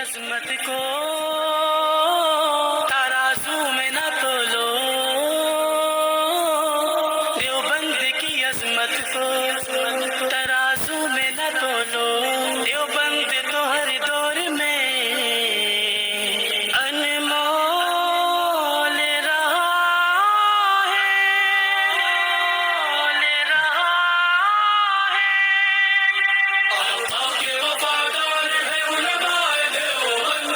عظمت کو ترازو میں نہ تولو، دیوبند کی عظمت کو ترازو میں نہ تولو، دیوبند تو ہر دور میں انمول رہا ہے، لے رہا ہے۔ آقا کے وفادار ہے علماء دیوبند،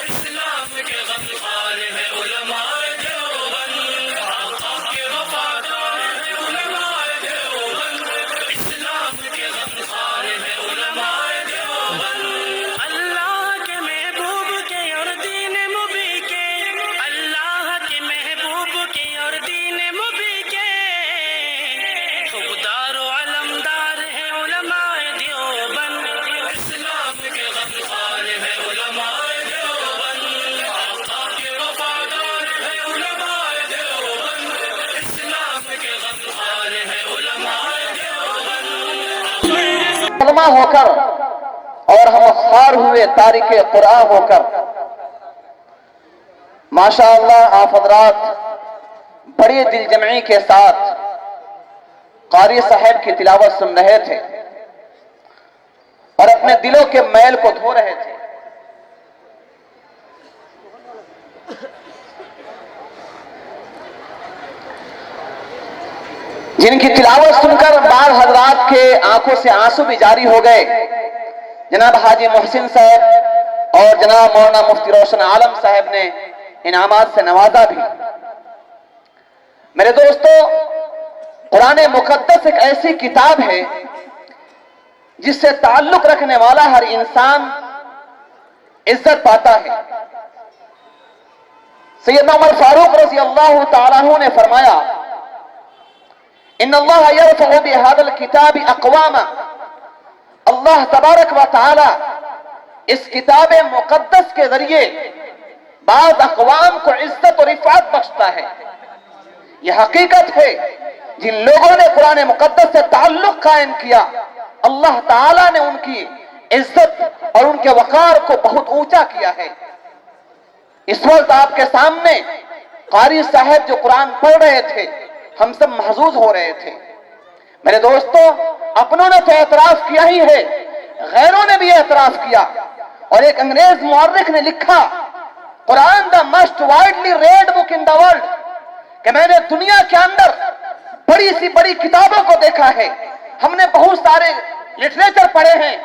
اسلام کے غمخوار ہے علماء دیوبند، آقا کے وفادار ہے علماء دیوبند، اسلام کے غمخوار ہے علماء دیوبند۔ اللہ کے محبوب کے اور دین مبی کے، اللہ کے محبوب کے اور دین مبی کے خوددار و علمدار ہے علماء دیوبند، اسلام کے غمخوار ہے علماء دیوبند، آقا کے وفادار ہے علماء دیوبند، اسلام کے غمخوار ہے علماء دیوبند۔ علماء ہو کر اور ہم خوار ہوئے تارک قرآن ہو کر، ماشاءاللہ آپ حضرات بڑی دل جمعی کے ساتھ قاری صاحب کی تلاوت سن رہے تھے اور اپنے دلوں کے میل کو دھو رہے تھے۔ جن کی تلاوت سن کر بعض حضرات کے آنکھوں سے آنسو بھی جاری ہو گئے، جناب حاجی محسن صاحب اور جناب مولانا مفتی روشن عالم صاحب نے انعامات سے نوازا بھی۔ میرے دوستو، قرآن مقدس ایک ایسی کتاب ہے جس سے تعلق رکھنے والا ہر انسان عزت پاتا ہے۔ سیدنا عمر فاروق رضی اللہ تعالیٰ عنہ نے فرمایا، ان اللہ یرفع بہذا الکتاب اقواما، اللہ تبارک و تعالی اس کتاب مقدس کے ذریعے بعض اقوام کو عزت و رفعت بخشتا ہے۔ یہ حقیقت ہے، جن لوگوں نے قرآن مقدس سے تعلق قائم کیا، اللہ تعالیٰ نے ان کی عزت اور ان کے وقار کو بہت اونچا کیا ہے۔ اس وقت آپ کے سامنے قاری صاحب جو قرآن پڑھ رہے تھے، ہم سب محظوظ ہو رہے تھے۔ میرے دوستو، اپنوں نے تو اعتراف کیا ہی ہے، غیروں نے بھی اعتراف کیا، اور ایک انگریز مورخ نے لکھا، Quran the most widely read book in the world, کہ میں نے دنیا کے اندر بڑی سی بڑی کتابوں کو دیکھا ہے، ہم نے بہت سارے لٹریچر پڑھے ہیں،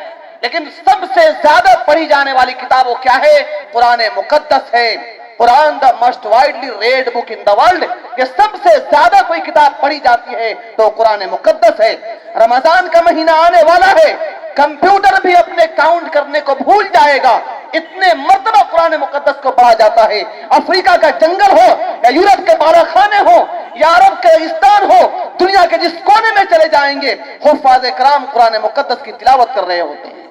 لیکن سب سے زیادہ پڑھی جانے والی کتابوں کیا ہے؟ قرآن مقدس ہے۔ Quran the most widely read book in the world, کہ سب سے زیادہ کوئی کتاب پڑھی جاتی ہے تو قرآن مقدس ہے۔ رمضان کا مہینہ آنے والا ہے، کمپیوٹر بھی اپنے کاؤنٹ کرنے کو بھول جائے گا، اتنے مرتبہ قرآن مقدس کو پڑھا جاتا ہے۔ افریقہ کا جنگل ہو یا یورپ کے بالا خانے ہو یا عرب کے ریگستان ہو، دنیا کے جس کونے میں چلے جائیں گے، حفاظ کرام قرآن مقدس کی تلاوت کر رہے ہوتے ہیں۔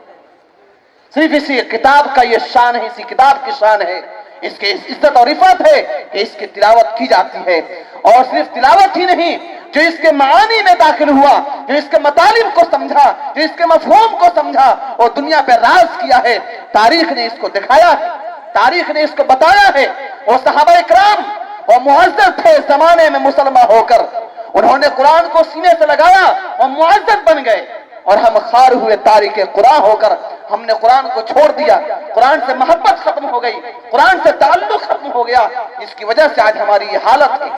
صرف اسی کتاب کا یہ شان ہے، اسی کتاب کی شان ہے، اس کے عزت اور رفعت ہے کہ اس کی تلاوت کی جاتی ہے، اور صرف تلاوت ہی نہیں، جو اس کے معانی میں داخل ہوا، جو اس کے مطالب کو سمجھا، جو اس کے مفہوم کو سمجھا، وہ دنیا پہ راز کیا ہے۔ تاریخ نے اس کو دکھایا ہے، تاریخ نے اس کو بتایا ہے۔ وہ صحابہ اکرام وہ معزز تھے زمانے میں مسلمان ہو کر، انہوں نے قرآن کو سینے سے لگایا اور معزز بن گئے، اور ہم خار ہوئے تارک قرآن ہو کر ہم نے قرآن کو چھوڑ دیا، قرآن سے محبت ختم ہو گئی، قرآن سے تعلق ختم ہو گیا، اس کی وجہ سے آج ہماری یہ حالت ہے۔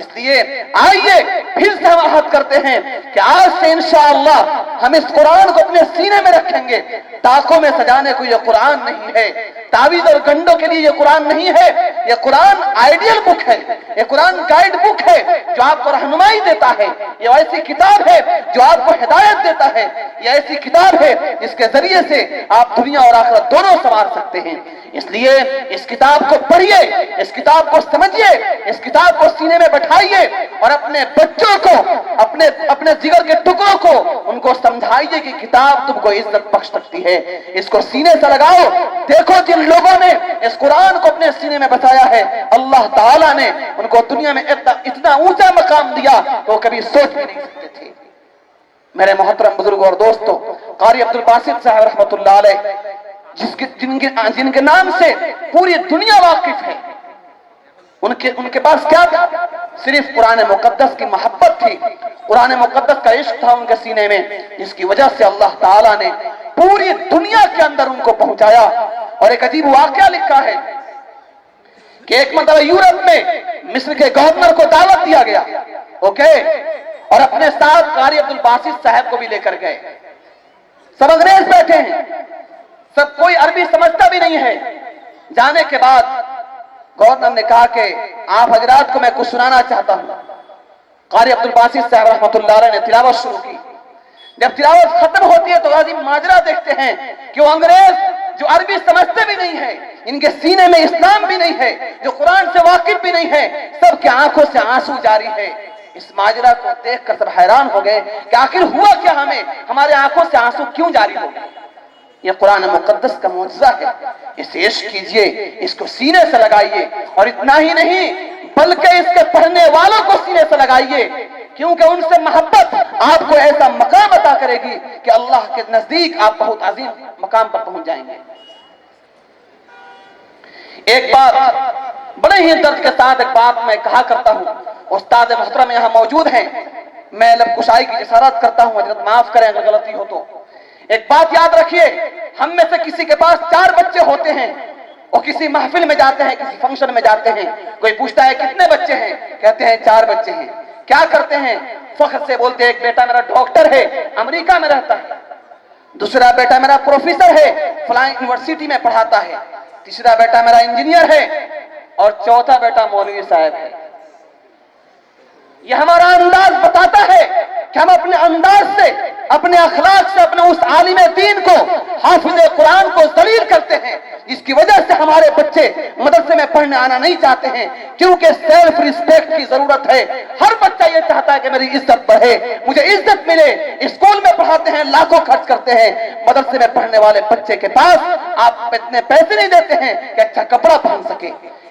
اس لیے آئیے پھر سے ہم عہد کرتے ہیں کہ آج سے انشاءاللہ ہم اس قرآن کو اپنے سینے میں رکھیں گے۔ تاکوں میں سجانے کو یہ قرآن نہیں ہے، تعویذ اور گنڈوں کے لیے یہ قرآن نہیں ہے، یہ قرآن آئیڈیل بک ہے، یہ قرآن گائیڈ بک ہے جو آپ کو رہنمائی دیتا ہے، یہ ایسی کتاب ہے جو آپ کو ہدایت دیتا ہے، یہ ایسی کتاب ہے جس کے ذریعے سے آپ دنیا اور آخرت دونوں سنوار سکتے ہیں۔ اس لیے اس کتاب کو پڑھیے، اس کتاب کو سمجھیے، اس کتاب کو سینے میں بٹھائیے، اور اپنے بچوں کو، اپنے جگر کے ٹکڑوں کو ان کو سمجھائیے کہ کتاب تم کو عزت بخش سکتی ہے۔ اس کو سینے سے لگاؤ۔ دیکھو جن لوگوں نے اس قرآن کو اپنے سینے میں بسایا ہے، اللہ تعالیٰ نے ان کو دنیا میں اتنا اونچا مقام دیا کہ وہ کبھی سوچ بھی نہیں سکتے تھے۔ میرے محترم بزرگوں اور دوستوں، قاری عبدالباسط صاحب رحمۃ اللہ علیہ جن کے نام سے پوری دنیا واقف ہے، ان کے پاس کیا تھا؟ صرف قرآن مقدس کی محبت تھی، قرآن مقدس کا عشق تھا ان کے سینے میں، جس کی وجہ سے اللہ تعالیٰ نے پوری دنیا کے اندر ان کو پہنچایا۔ اور ایک عجیب واقعہ لکھا ہے کہ ایک مرتبہ یورپ میں مصر کے گورنر کو دعوت دیا گیا، اوکے، اور اپنے ساتھ قاری عبدالباسط صاحب کو بھی لے کر گئے۔ سب انگریز بیٹھے ہیں، سب کوئی عربی سمجھتا بھی نہیں ہے۔ جانے کے بعد گورنر نے کہا کہ آپ حضرات کو میں کچھ سنانا چاہتا ہوں۔ قاری عبدالباسط صاحب رحمۃ اللہ علیہ نے تلاوت شروع کی۔ جب تلاوت ختم ہوتی ہے تو غازی ماجرا دیکھتے ہیں کہ وہ انگریز جو عربی سمجھتے بھی نہیں ہے، ان کے سینے میں اسلام بھی نہیں ہے، جو قرآن سے واقف بھی نہیں ہے، سب کے آنکھوں سے آنسو جاری ہے۔ اس ماجرا کو دیکھ کر سب حیران ہو گئے کہ آخر ہوا کیا، ہمارے آنکھوں سے آنسو کیوں جاری ہو گئے؟ یہ قرآن مقدس کا معجزہ ہے، اسے عشق کیجئے، اس کو سینے سے لگائیے، اور اتنا ہی نہیں بلکہ اس کے پڑھنے والوں کو سینے سے لگائیے، کیونکہ ان سے محبت آپ کو ایسا مقام عطا کرے گی کہ اللہ کے نزدیک آپ بہت عظیم مقام پر پہنچ جائیں گے۔ ایک بات بڑے ہی درد کے ساتھ ایک بات میں کہا کرتا ہوں، استاد محترم یہاں موجود ہیں، میں لب کشائی کی جسارت کرتا ہوں، حضرت معاف کریں اگر غلطی ہو تو۔ ایک بات یاد رکھیے، ہم میں سے کسی کے پاس 4 بچے ہوتے ہیں، وہ کسی محفل میں جاتے ہیں، کسی فنکشن میں جاتے ہیں، کوئی پوچھتا ہے کتنے بچے ہیں، کہتے ہیں 4 بچے ہیں۔ کیا کرتے ہیں؟ فخر سے بولتے ہیں ایک بیٹا میرا ڈاکٹر ہے، امریکہ میں رہتا ہے، دوسرا بیٹا میرا پروفیسر ہے، فلاں یونیورسٹی میں پڑھاتا ہے، تیسرا بیٹا میرا انجینئر ہے، اور چوتھا بیٹا مولوی صاحب ہے۔ یہ ہمارا انداز بتاتا ہے کہ ہم اپنے انداز سے، اپنے اخلاق سے اپنے اس عالم دین کو، حافظ قرآن کو ذلیل کرتے ہیں، جس کی وجہ سے ہمارے بچے مدرسے میں پڑھنے آنا نہیں چاہتے ہیں، کیونکہ سیلف ریسپیکٹ کی ضرورت ہے۔ ہر بچہ یہ چاہتا ہے کہ میری عزت بڑھے، مجھے عزت ملے۔ اسکول میں پڑھاتے ہیں، لاکھوں خرچ کرتے ہیں، مدرسے میں پڑھنے والے بچے کے پاس آپ اتنے پیسے نہیں دیتے ہیں کہ اچھا کپڑا پہن سکے۔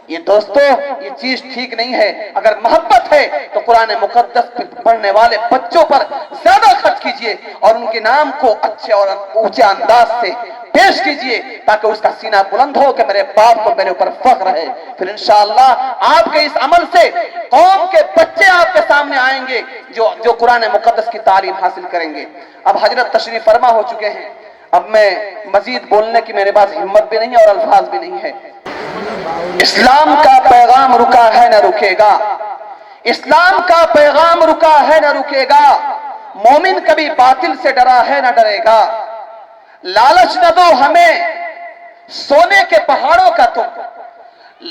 یہ دوستو یہ چیز ٹھیک نہیں ہے۔ اگر محبت ہے تو قرآن مقدس پڑھنے والے بچوں پر زیادہ خرچ کیجئے اور ان کے نام کو اچھے اور اونچے انداز سے پیش کیجئے تاکہ اس کا سینہ بلند ہو کہ میرے باپ کو میرے اوپر فخر ہے۔ پھر انشاءاللہ آپ کے اس عمل سے قوم کے بچے آپ کے سامنے آئیں گے جو قرآن مقدس کی تعلیم حاصل کریں گے۔ اب حضرت تشریف فرما ہو چکے ہیں، اب میں مزید بولنے کی میرے پاس ہمت بھی نہیں ہے اور الفاظ بھی نہیں ہے۔ اسلام کا پیغام رکا ہے نہ رکے گا، اسلام کا پیغام رکا ہے نہ رکے گا، مومن کبھی باطل سے ڈرا ہے نہ ڈرے گا۔ لالچ نہ دو ہمیں سونے کے پہاڑوں کا تم،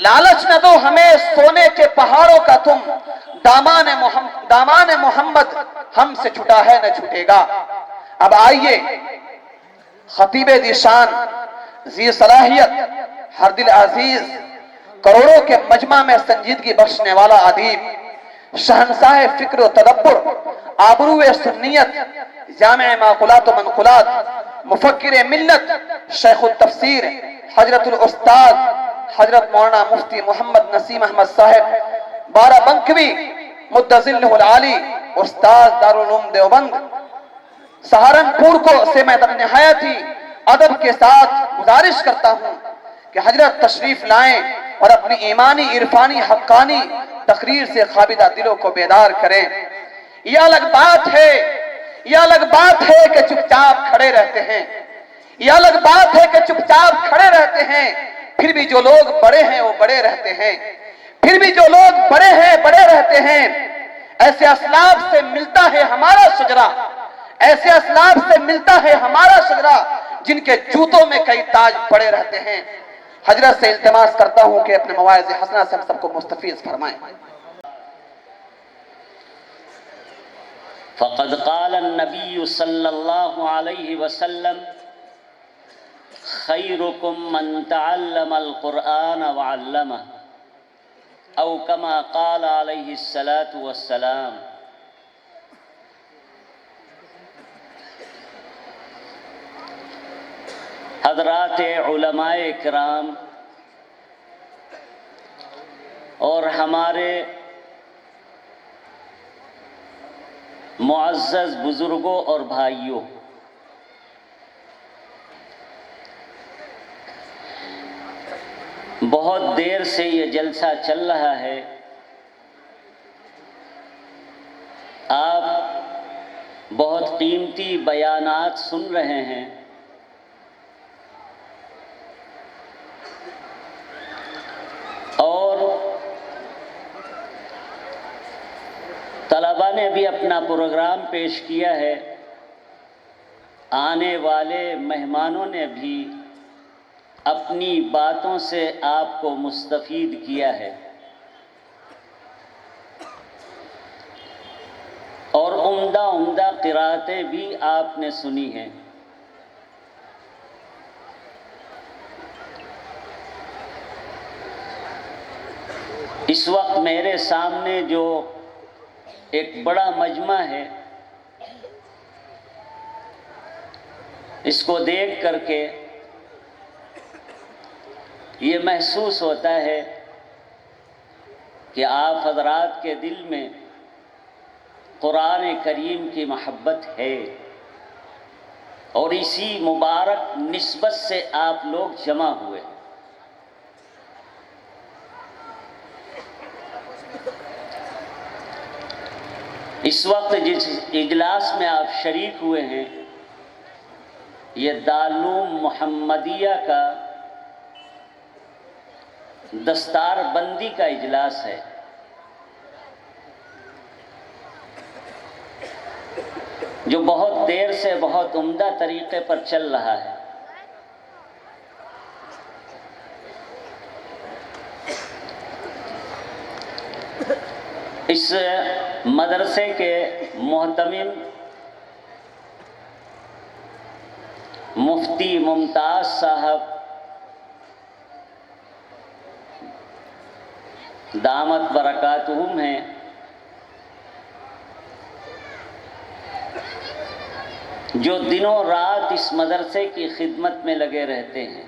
لالچ نہ دو ہمیں سونے کے پہاڑوں کا تم، دامان محمد ہم سے چھٹا ہے نہ چھٹے گا۔ اب آئیے خطیب ذیشان، ذی صلاحیت، ہر دل عزیز، کروڑوں کے مجمع میں سنجیدگی بخشنے والا ادیب، شہنشاہ فکر و تدبر، آبرو سنیت، جامع معقولات و منقولات، مفکر ملت، شیخ التفسیر، حضرت الاستاذ حضرت مولانا مفتی محمد نسیم احمد صاحب بارہ بنکوی مدظلہ العالی، استاذ دارالعلوم دیوبند سہارنپور کو سے میں نہایت ہی ادب کے ساتھ گزارش کرتا ہوں کہ حضرت تشریف لائیں اور اپنی ایمانی، عرفانی، حقانی تقریر سے خوابیدہ دلوں کو بیدار کریں۔ یہ الگ بات ہے، یہ الگ بات ہے کہ چپ چاپ کھڑے رہتے ہیں، یہ الگ بات ہے کہ چپ چاپ کھڑے رہتے ہیں، پھر بھی جو لوگ بڑے ہیں وہ بڑے رہتے ہیں، پھر بھی جو لوگ بڑے ہیں بڑے رہتے ہیں۔ ایسے اسلاف سے ملتا ہے ہمارا شجرہ، ایسے اسلاف سے ملتا ہے ہمارا شجرہ جن کے جوتوں میں کئی تاج پڑے رہتے ہیں۔ حضرت سے التماس کرتا ہوں کہ اپنے مواعظ حسنہ سے ہم سب کو مستفیض فرمائیں۔ فقد قال النبی صلی اللہ علیہ وسلم خیرکم من تعلم القرآن وعلمہ او کما قال علیہ الصلاة والسلام۔ حضرات علماء کرام اور ہمارے معزز بزرگوں اور بھائیوں، بہت دیر سے یہ جلسہ چل رہا ہے، آپ بہت قیمتی بیانات سن رہے ہیں، اور طلباء نے بھی اپنا پروگرام پیش کیا ہے، آنے والے مہمانوں نے بھی اپنی باتوں سے آپ کو مستفید کیا ہے، اور عمدہ عمدہ قراتیں بھی آپ نے سنی ہیں۔ اس وقت میرے سامنے جو ایک بڑا مجمع ہے، اس کو دیکھ کر کے یہ محسوس ہوتا ہے کہ آپ حضرات کے دل میں قرآن کریم کی محبت ہے، اور اسی مبارک نسبت سے آپ لوگ جمع ہوئے۔ اس وقت جس اجلاس میں آپ شریک ہوئے ہیں، یہ دارالعلوم محمدیہ کا دستار بندی کا اجلاس ہے۔ جو بہت دیر سے بہت عمدہ طریقے پر چل رہا ہے۔ اس مدرسے کے محتمم مفتی ممتاز صاحب دامت برکاتہم ہیں، جو دنوں رات اس مدرسے کی خدمت میں لگے رہتے ہیں،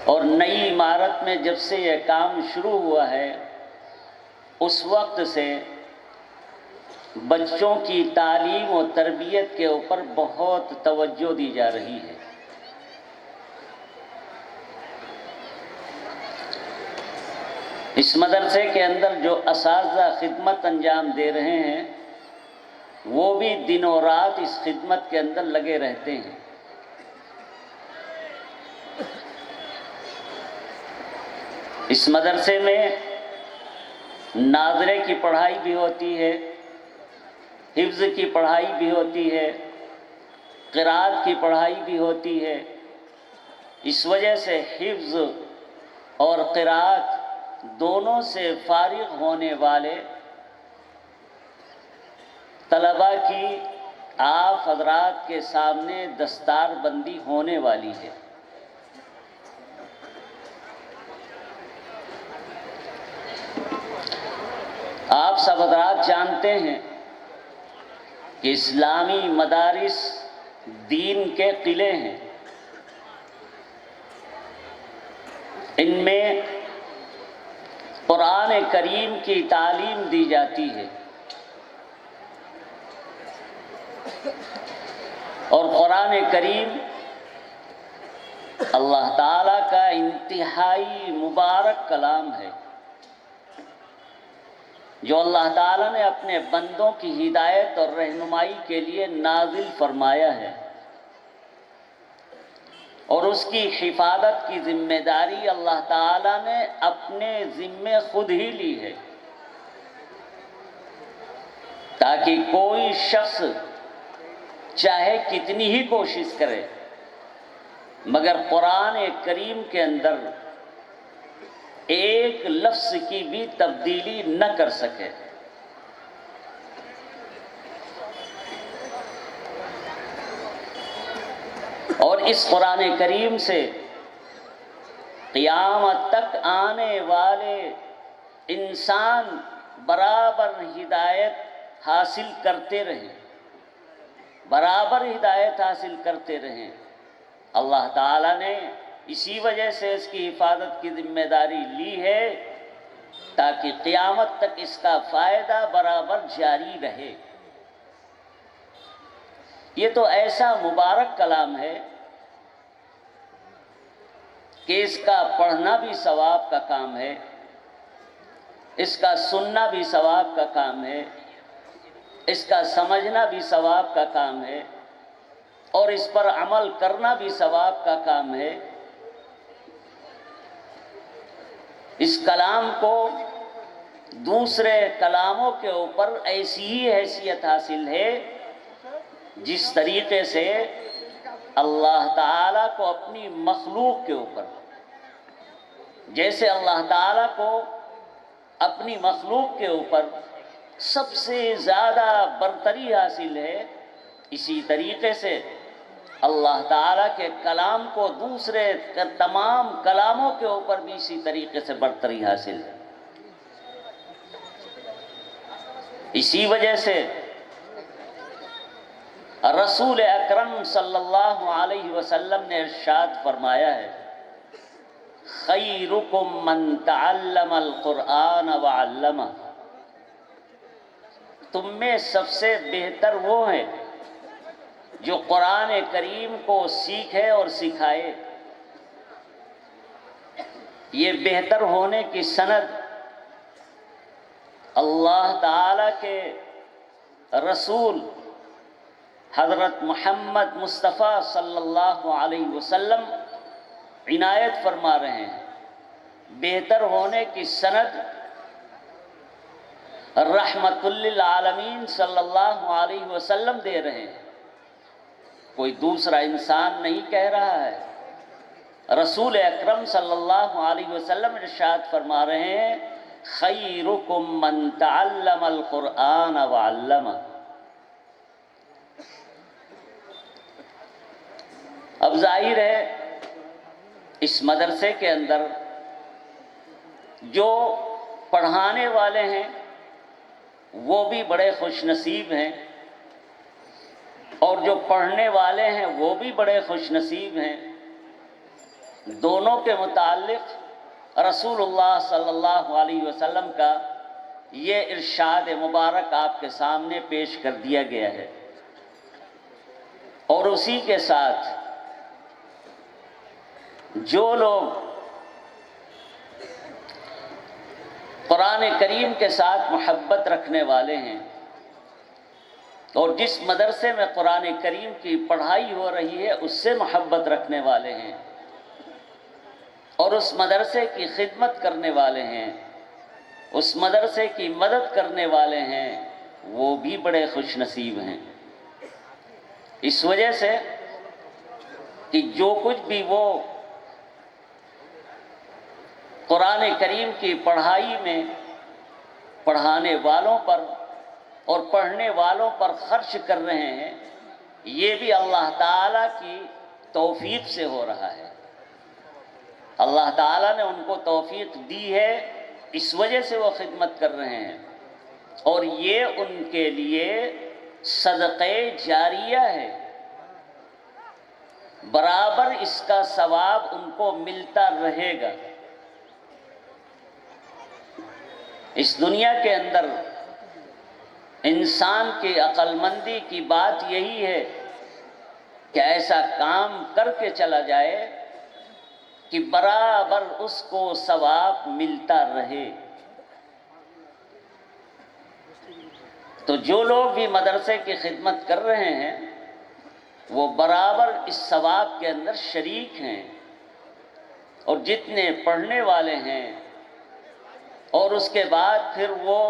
اور نئی عمارت میں جب سے یہ کام شروع ہوا ہے، اس وقت سے بچوں کی تعلیم و تربیت کے اوپر بہت توجہ دی جا رہی ہے۔ اس مدرسے کے اندر جو اساتذہ خدمت انجام دے رہے ہیں، وہ بھی دن و رات اس خدمت کے اندر لگے رہتے ہیں۔ اس مدرسے میں ناظرے کی پڑھائی بھی ہوتی ہے، حفظ کی پڑھائی بھی ہوتی ہے، قرات کی پڑھائی بھی ہوتی ہے۔ اس وجہ سے حفظ اور قرات دونوں سے فارغ ہونے والے طلباء کی آپ حضرات کے سامنے دستار بندی ہونے والی ہے۔ آپ سب حضرات جانتے ہیں کہ اسلامی مدارس دین کے قلعے ہیں، ان میں قرآن کریم کی تعلیم دی جاتی ہے، اور قرآن کریم اللہ تعالیٰ کا انتہائی مبارک کلام ہے، جو اللہ تعالیٰ نے اپنے بندوں کی ہدایت اور رہنمائی کے لیے نازل فرمایا ہے، اور اس کی حفاظت کی ذمہ داری اللہ تعالیٰ نے اپنے ذمے خود ہی لی ہے، تاکہ کوئی شخص چاہے کتنی ہی کوشش کرے مگر قرآن کریم کے اندر ایک لفظ کی بھی تبدیلی نہ کر سکے۔ اور اس قرآن کریم سے قیامت تک آنے والے انسان برابر ہدایت حاصل کرتے رہیں، برابر ہدایت حاصل کرتے رہیں۔ اللہ تعالیٰ نے اسی وجہ سے اس کی حفاظت کی ذمہ داری لی ہے، تاکہ قیامت تک اس کا فائدہ برابر جاری رہے۔ یہ تو ایسا مبارک کلام ہے کہ اس کا پڑھنا بھی ثواب کا کام ہے، اس کا سننا بھی ثواب کا کام ہے، اس کا سمجھنا بھی ثواب کا کام ہے، اور اس پر عمل کرنا بھی ثواب کا کام ہے۔ اس کلام کو دوسرے کلاموں کے اوپر ایسی ہی حیثیت حاصل ہے جس طریقے سے اللہ تعالیٰ کو اپنی مخلوق کے اوپر، جیسے اللہ تعالیٰ کو اپنی مخلوق کے اوپر سب سے زیادہ برتری حاصل ہے، اسی طریقے سے اللہ تعالیٰ کے کلام کو دوسرے تمام کلاموں کے اوپر بھی اسی طریقے سے برتری حاصل ہے۔ اسی وجہ سے رسول اکرم صلی اللہ علیہ وسلم نے ارشاد فرمایا ہے، خیرکم من تعلم القرآن وعلمہ، تم میں سب سے بہتر وہ ہے جو قرآن کریم کو سیکھے اور سکھائے۔ یہ بہتر ہونے کی سند اللہ تعالی کے رسول حضرت محمد مصطفیٰ صلی اللہ علیہ وسلم عنایت فرما رہے ہیں۔ بہتر ہونے کی سند رحمت للعالمین صلی اللہ علیہ وسلم دے رہے ہیں، کوئی دوسرا انسان نہیں کہہ رہا ہے۔ رسول اکرم صلی اللہ علیہ وسلم ارشاد فرما رہے ہیں، خیرکم من تعلم القرآن وعلمہ۔ اب ظاہر ہے اس مدرسے کے اندر جو پڑھانے والے ہیں وہ بھی بڑے خوش نصیب ہیں، اور جو پڑھنے والے ہیں وہ بھی بڑے خوش نصیب ہیں۔ دونوں کے متعلق رسول اللہ صلی اللہ علیہ وسلم کا یہ ارشاد مبارک آپ کے سامنے پیش کر دیا گیا ہے، اور اسی کے ساتھ جو لوگ قرآن کریم کے ساتھ محبت رکھنے والے ہیں اور جس مدرسے میں قرآن کریم کی پڑھائی ہو رہی ہے اس سے محبت رکھنے والے ہیں اور اس مدرسے کی خدمت کرنے والے ہیں، اس مدرسے کی مدد کرنے والے ہیں، وہ بھی بڑے خوش نصیب ہیں۔ اس وجہ سے کہ جو کچھ بھی وہ قرآن کریم کی پڑھائی میں پڑھانے والوں پر اور پڑھنے والوں پر خرچ کر رہے ہیں، یہ بھی اللہ تعالیٰ کی توفیق سے ہو رہا ہے۔ اللہ تعالیٰ نے ان کو توفیق دی ہے، اس وجہ سے وہ خدمت کر رہے ہیں، اور یہ ان کے لیے صدقہ جاریہ ہے، برابر اس کا ثواب ان کو ملتا رہے گا۔ اس دنیا کے اندر انسان کی عقل مندی کی بات یہی ہے کہ ایسا کام کر کے چلا جائے کہ برابر اس کو ثواب ملتا رہے۔ تو جو لوگ بھی مدرسے کی خدمت کر رہے ہیں وہ برابر اس ثواب کے اندر شریک ہیں، اور جتنے پڑھنے والے ہیں اور اس کے بعد پھر وہ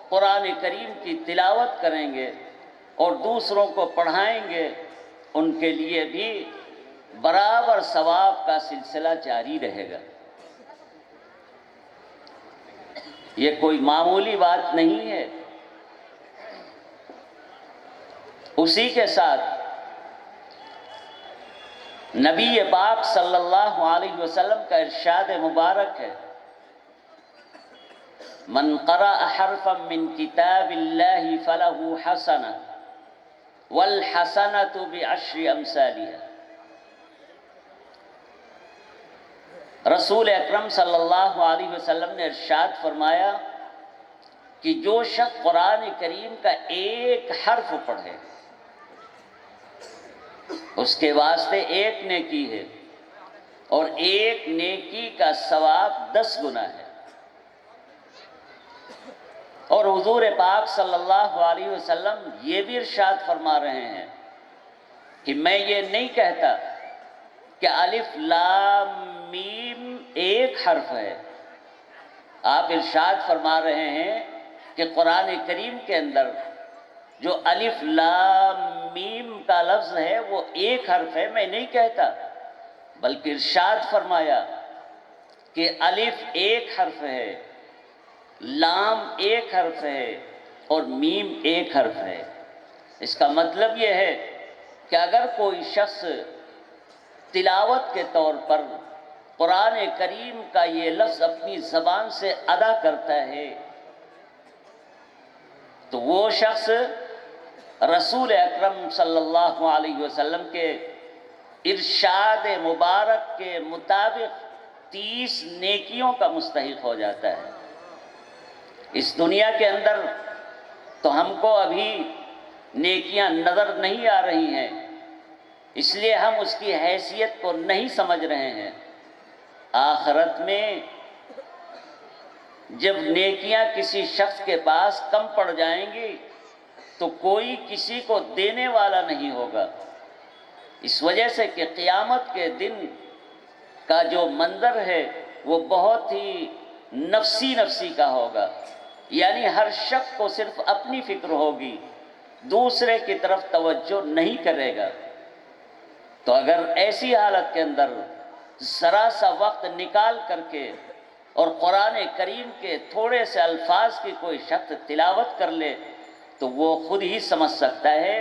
قرآن کریم کی تلاوت کریں گے اور دوسروں کو پڑھائیں گے، ان کے لیے بھی برابر ثواب کا سلسلہ جاری رہے گا۔ یہ کوئی معمولی بات نہیں ہے۔ اسی کے ساتھ نبی پاک صلی اللہ علیہ وسلم کا ارشاد مبارک ہے، من قرأ حرفا من کتاب اللہ فلہ حسنہ والحسنۃ بعشر امثالها۔ رسول اکرم صلی اللہ علیہ وسلم نے ارشاد فرمایا کہ جو شخص قرآن کریم کا ایک حرف پڑھے اس کے واسطے ایک نیکی ہے، اور ایک نیکی کا ثواب 10 گنا ہے۔ اور حضور پاک صلی اللہ علیہ وسلم یہ بھی ارشاد فرما رہے ہیں کہ میں یہ نہیں کہتا کہ الف لام میم ایک حرف ہے۔ آپ ارشاد فرما رہے ہیں کہ قرآن کریم کے اندر جو الف لام میم کا لفظ ہے وہ ایک حرف ہے، میں نہیں کہتا، بلکہ ارشاد فرمایا کہ الف ایک حرف ہے، لام ایک حرف ہے اور میم ایک حرف ہے۔ اس کا مطلب یہ ہے کہ اگر کوئی شخص تلاوت کے طور پر قرآن کریم کا یہ لفظ اپنی زبان سے ادا کرتا ہے تو وہ شخص رسول اکرم صلی اللہ علیہ وسلم کے ارشاد مبارک کے مطابق 30 نیکیوں کا مستحق ہو جاتا ہے۔ اس دنیا کے اندر تو ہم کو ابھی نیکیاں نظر نہیں آ رہی ہیں، اس لیے ہم اس کی حیثیت کو نہیں سمجھ رہے ہیں۔ آخرت میں جب نیکیاں کسی شخص کے پاس کم پڑ جائیں گی تو کوئی کسی کو دینے والا نہیں ہوگا، اس وجہ سے کہ قیامت کے دن کا جو منظر ہے وہ بہت ہی نفسی نفسی کا ہوگا، یعنی ہر شخص کو صرف اپنی فکر ہوگی، دوسرے کی طرف توجہ نہیں کرے گا۔ تو اگر ایسی حالت کے اندر ذرا سا وقت نکال کر کے اور قرآن کریم کے تھوڑے سے الفاظ کی کوئی شخص تلاوت کر لے تو وہ خود ہی سمجھ سکتا ہے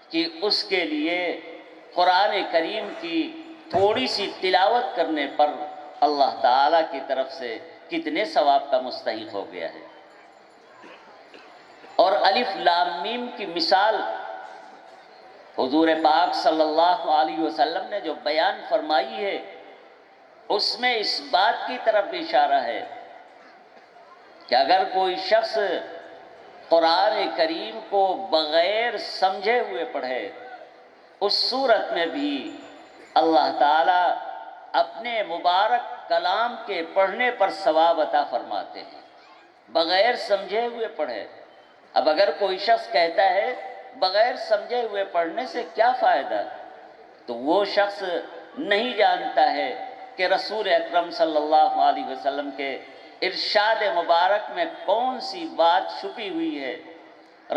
کہ اس کے لیے قرآن کریم کی تھوڑی سی تلاوت کرنے پر اللہ تعالیٰ کی طرف سے کتنے ثواب کا مستحق ہو گیا ہے۔ اور الف لام میم کی مثال حضور پاک صلی اللہ علیہ وسلم نے جو بیان فرمائی ہے اس میں اس بات کی طرف بھی اشارہ ہے کہ اگر کوئی شخص قرآن کریم کو بغیر سمجھے ہوئے پڑھے اس صورت میں بھی اللہ تعالیٰ اپنے مبارک کلام کے پڑھنے پر ثواب عطا فرماتے ہیں، بغیر سمجھے ہوئے پڑھے۔ اب اگر کوئی شخص کہتا ہے بغیر سمجھے ہوئے پڑھنے سے کیا فائدہ، تو وہ شخص نہیں جانتا ہے کہ رسول اکرم صلی اللہ علیہ وسلم کے ارشاد مبارک میں کون سی بات چھپی ہوئی ہے،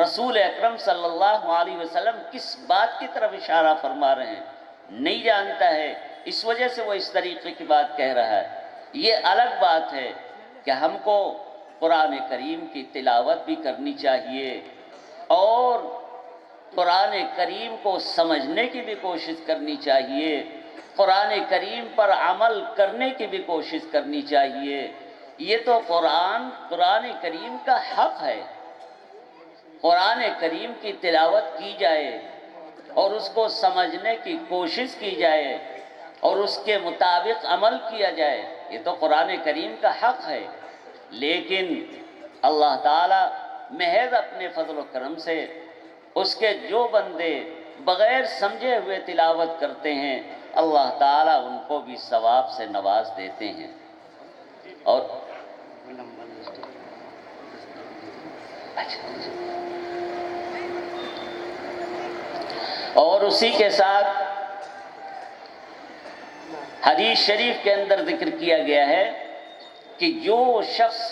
رسول اکرم صلی اللہ علیہ وسلم کس بات کی طرف اشارہ فرما رہے ہیں، نہیں جانتا ہے، اس وجہ سے وہ اس طریقے کی بات کہہ رہا ہے۔ یہ الگ بات ہے کہ ہم کو قرآن کریم کی تلاوت بھی کرنی چاہیے اور قرآن کریم کو سمجھنے کی بھی کوشش کرنی چاہیے، قرآن کریم پر عمل کرنے کی بھی کوشش کرنی چاہیے۔ یہ تو قرآن کریم کا حق ہے، قرآن کریم کی تلاوت کی جائے اور اس کو سمجھنے کی کوشش کی جائے اور اس کے مطابق عمل کیا جائے، یہ تو قرآن کریم کا حق ہے۔ لیکن اللہ تعالیٰ محض اپنے فضل و کرم سے اس کے جو بندے بغیر سمجھے ہوئے تلاوت کرتے ہیں اللہ تعالیٰ ان کو بھی ثواب سے نواز دیتے ہیں۔ اور اسی کے ساتھ حدیث شریف کے اندر ذکر کیا گیا ہے کہ جو شخص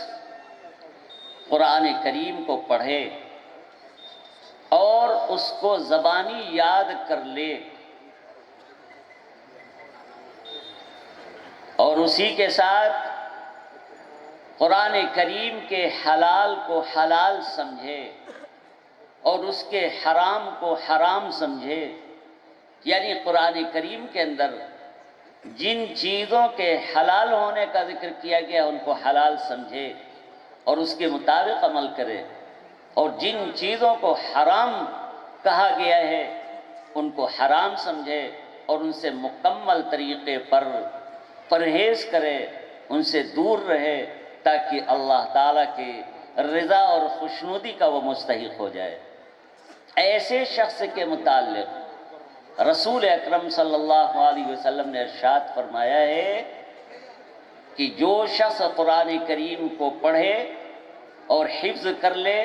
قرآن کریم کو پڑھے اور اس کو زبانی یاد کر لے اور اسی کے ساتھ قرآن کریم کے حلال کو حلال سمجھے اور اس کے حرام کو حرام سمجھے، یعنی قرآن کریم کے اندر جن چیزوں کے حلال ہونے کا ذکر کیا گیا ان کو حلال سمجھے اور اس کے مطابق عمل کرے، اور جن چیزوں کو حرام کہا گیا ہے ان کو حرام سمجھے اور ان سے مکمل طریقے پر پرہیز کرے، ان سے دور رہے تاکہ اللہ تعالیٰ کی رضا اور خوشنودی کا وہ مستحق ہو جائے۔ ایسے شخص کے متعلق رسول اکرم صلی اللہ علیہ وسلم نے ارشاد فرمایا ہے کہ جو شخص قرآن کریم کو پڑھے اور حفظ کر لے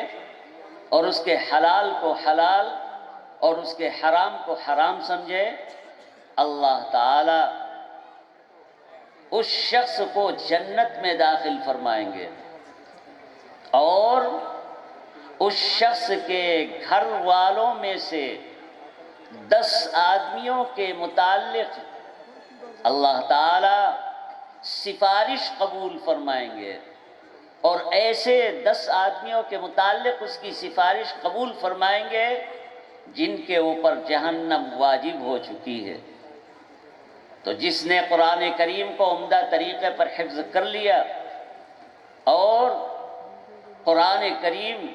اور اس کے حلال کو حلال اور اس کے حرام کو حرام سمجھے، اللہ تعالی اس شخص کو جنت میں داخل فرمائیں گے، اور اس شخص کے گھر والوں میں سے 10 آدمیوں کے متعلق اللہ تعالی سفارش قبول فرمائیں گے، اور ایسے 10 آدمیوں کے متعلق اس کی سفارش قبول فرمائیں گے جن کے اوپر جہنم واجب ہو چکی ہے۔ تو جس نے قرآن کریم کو عمدہ طریقے پر حفظ کر لیا اور قرآن کریم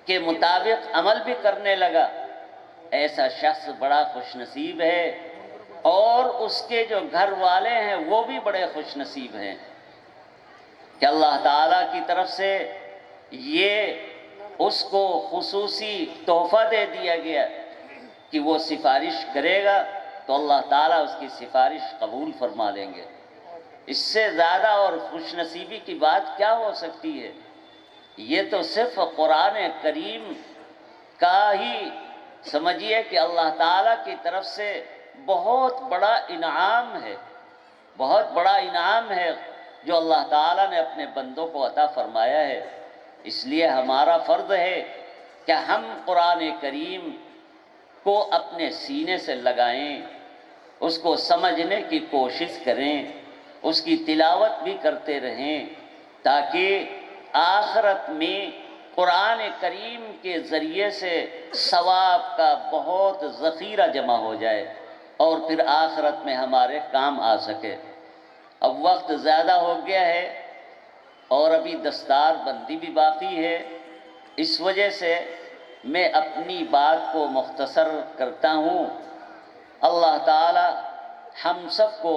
کے مطابق عمل بھی کرنے لگا، ایسا شخص بڑا خوش نصیب ہے، اور اس کے جو گھر والے ہیں وہ بھی بڑے خوش نصیب ہیں کہ اللہ تعالیٰ کی طرف سے یہ اس کو خصوصی تحفہ دے دیا گیا کہ وہ سفارش کرے گا تو اللہ تعالیٰ اس کی سفارش قبول فرما لیں گے۔ اس سے زیادہ اور خوش نصیبی کی بات کیا ہو سکتی ہے؟ یہ تو صرف قرآن کریم کا ہی سمجھیے کہ اللہ تعالیٰ کی طرف سے بہت بڑا انعام ہے، بہت بڑا انعام ہے جو اللہ تعالیٰ نے اپنے بندوں کو عطا فرمایا ہے۔ اس لیے ہمارا فرض ہے کہ ہم قرآن کریم کو اپنے سینے سے لگائیں، اس کو سمجھنے کی کوشش کریں، اس کی تلاوت بھی کرتے رہیں، تاکہ آخرت میں قرآن کریم کے ذریعے سے ثواب کا بہت ذخیرہ جمع ہو جائے اور پھر آخرت میں ہمارے کام آ سکے۔ اب وقت زیادہ ہو گیا ہے اور ابھی دستار بندی بھی باقی ہے، اس وجہ سے میں اپنی بات کو مختصر کرتا ہوں۔ اللہ تعالی ہم سب کو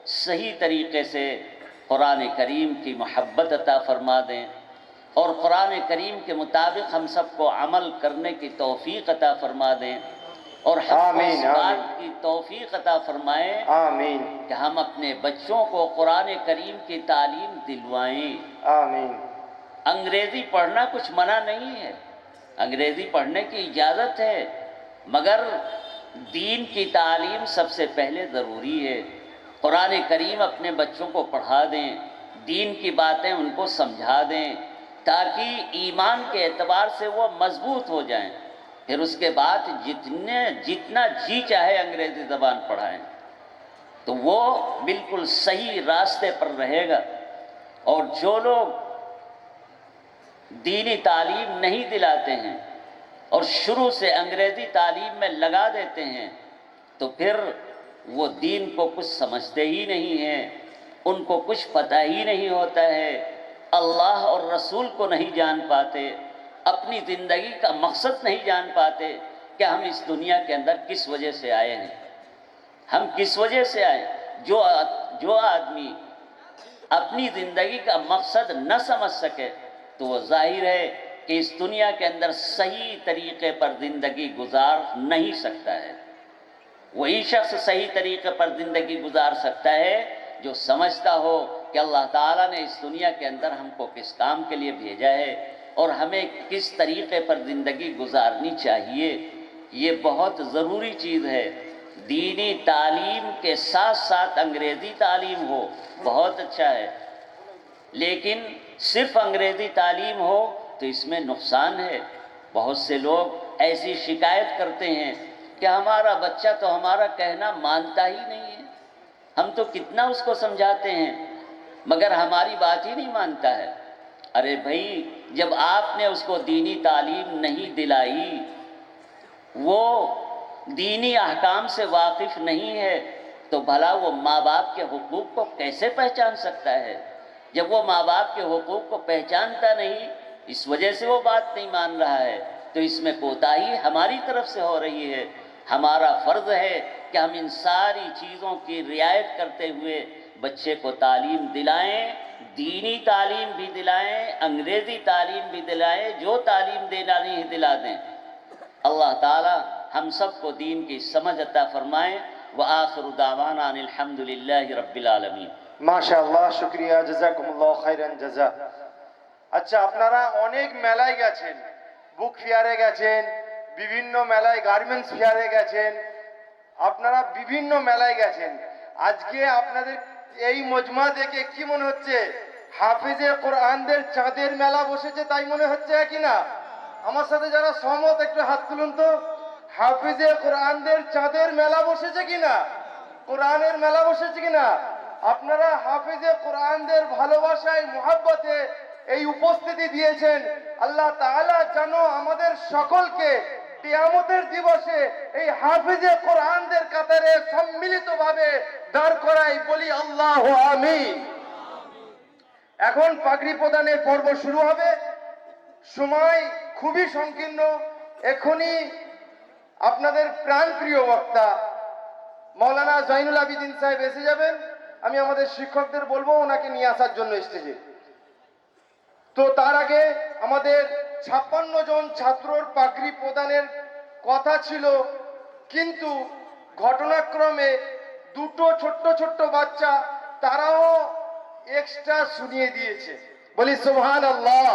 صحیح طریقے سے قرآن کریم کی محبت عطا فرما دیں، اور قرآن کریم کے مطابق ہم سب کو عمل کرنے کی توفیق عطا فرما دیں، اور ہم کو اس بات کی توفیق عطا فرمائیں آمین کہ ہم اپنے بچوں کو قرآن کریم کی تعلیم دلوائیں۔ آمین انگریزی پڑھنا کچھ منع نہیں ہے، انگریزی پڑھنے کی اجازت ہے، مگر دین کی تعلیم سب سے پہلے ضروری ہے۔ قرآن کریم اپنے بچوں کو پڑھا دیں، دین کی باتیں ان کو سمجھا دیں، تاکہ ایمان کے اعتبار سے وہ مضبوط ہو جائیں، پھر اس کے بعد جتنا جی چاہے انگریزی زبان پڑھائیں تو وہ بالکل صحیح راستے پر رہے گا۔ اور جو لوگ دینی تعلیم نہیں دلاتے ہیں اور شروع سے انگریزی تعلیم میں لگا دیتے ہیں تو پھر وہ دین کو کچھ سمجھتے ہی نہیں ہیں، ان کو کچھ پتہ ہی نہیں ہوتا ہے، اللہ اور رسول کو نہیں جان پاتے، اپنی زندگی کا مقصد نہیں جان پاتے کہ ہم اس دنیا کے اندر کس وجہ سے آئے ہیں، ہم کس وجہ سے آئے۔ جو آدمی اپنی زندگی کا مقصد نہ سمجھ سکے تو وہ ظاہر ہے کہ اس دنیا کے اندر صحیح طریقے پر زندگی گزار نہیں سکتا ہے۔ وہی شخص صحیح طریقے پر زندگی گزار سکتا ہے جو سمجھتا ہو کہ اللہ تعالیٰ نے اس دنیا کے اندر ہم کو کس کام کے لیے بھیجا ہے اور ہمیں کس طریقے پر زندگی گزارنی چاہیے۔ یہ بہت ضروری چیز ہے۔ دینی تعلیم کے ساتھ ساتھ انگریزی تعلیم ہو بہت اچھا ہے، لیکن صرف انگریزی تعلیم ہو تو اس میں نقصان ہے۔ بہت سے لوگ ایسی شکایت کرتے ہیں کہ ہمارا بچہ تو ہمارا کہنا مانتا ہی نہیں ہے، ہم تو کتنا اس کو سمجھاتے ہیں مگر ہماری بات ہی نہیں مانتا ہے۔ ارے بھائی، جب آپ نے اس کو دینی تعلیم نہیں دلائی، وہ دینی احکام سے واقف نہیں ہے، تو بھلا وہ ماں باپ کے حقوق کو کیسے پہچان سکتا ہے؟ جب وہ ماں باپ کے حقوق کو پہچانتا نہیں، اس وجہ سے وہ بات نہیں مان رہا ہے، تو اس میں کوتاہی ہماری طرف سے ہو رہی ہے۔ ہمارا فرض ہے کہ ہم ان ساری چیزوں کی رعایت کرتے ہوئے بچے کو تعلیم دلائیں، دینی تعلیم بھی دلائیں، انگریزی تعلیم بھی دلائیں، جو تعلیم دینی ہے دلا دیں۔ اللہ تعالیٰ ہم سب کو دین کی سمجھ عطا فرمائیں۔ وآخر دعوانا ان الحمدللہ رب العالمین۔ মাশাআল্লাহ, শুকরিয়া, জাযাকুমুল্লাহ খাইরান জাযা। আচ্ছা, আপনারা অনেক মেলায় গেছেন, বুক ফেয়ারে গেছেন, বিভিন্ন মেলায়, গার্মেন্টস ফেয়ারে গেছেন, আপনারা বিভিন্ন মেলায় গেছেন। আজকে আপনাদের এই মজমা দেখে কি মনে হচ্ছে? হাফেজে কোরআনদের চাঁদের মেলা বসেছে তাই মনে হচ্ছে কি না? আমার সাথে যারা সহমত একটু হাত তুলুন তো। হাফেজে কোরআনদের চাঁদের মেলা বসেছে কিনা? কোরআনের মেলা বসেছে কিনা? আপনারা হাফেজে কোরআনদের ভালোবাসায়, মুহাব্বতে এই উপস্থিতি দিয়েছেন। আল্লাহ তাআলা যেন আমাদের সকলকে কিয়ামতের দিবসে এই হাফেজে কোরআনদের কাতারে সম্মিলিতভাবে দাঁড় করাই, বলি আল্লাহু আমিন। এখন পাগড়ি প্রদানের পর্ব শুরু হবে। সময় খুবই সংকীর্ণ। এখনই আপনাদের প্রাণপ্রিয় বক্তা মাওলানা জয়নুল আবিদিন সাহেব এসে যাবেন। আমি আমাদের শিক্ষকদের বলবো ওনাকে নিয়ে আসার জন্য স্টেজে। তো তার আগে আমাদের 56 জন ছাত্রর পাগড়ি প্রদানের কথা ছিল, কিন্তু ঘটনাক্রমে দুটো ছোট্ট ছোট্ট বাচ্চা তারাও এক্সট্রা শুনিয়ে দিয়েছে, বলি সুবহানাল্লাহ।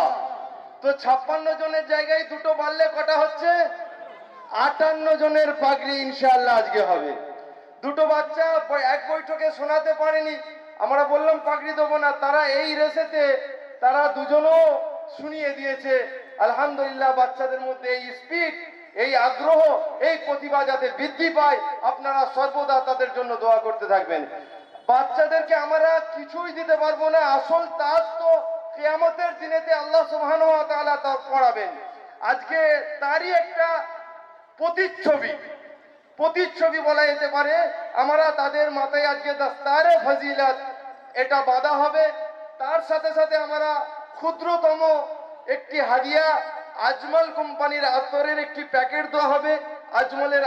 তো 56 জনের জায়গায় দুটো বাড়লে কটা হচ্ছে? 58 জনের পাগড়ি ইনশাআল্লাহ আজকে হবে। দুটো বাচ্চা এক বৈঠকে শোনাতে পারেনি, আমরা বললাম পাগড়ি দেবো না, তারা এই রেসেতে তারা দুজনও শুনিয়ে দিয়েছে। আলহামদুলিল্লাহ, বাচ্চাদের মধ্যে এই স্পিড, এই আগ্রহ, এই প্রতিভা যাতে বৃদ্ধি পায়, আপনারা সর্বদা তাদের জন্য দোয়া করতে থাকবেন। বাচ্চাদেরকে আমরা কিছুই দিতে পারবো না, আসল তাজ তো কিয়ামতের দিনেতে আল্লাহ সুবহানাহু ওয়া তাআলা তা পড়াবেন। আজকে তারই একটা প্রতিচ্ছবি বলা যেতে পারে। আমরা তাদের মাথায় আজকে দাস্তারে ফজিলত এটা বাঁধা হবে। তার সাথে সাথে আমরা ক্ষুদ্রতম একটি হাদিয়া আজমল কোম্পানির আতরের একটি প্যাকেট দেওয়া হবে। আজমলের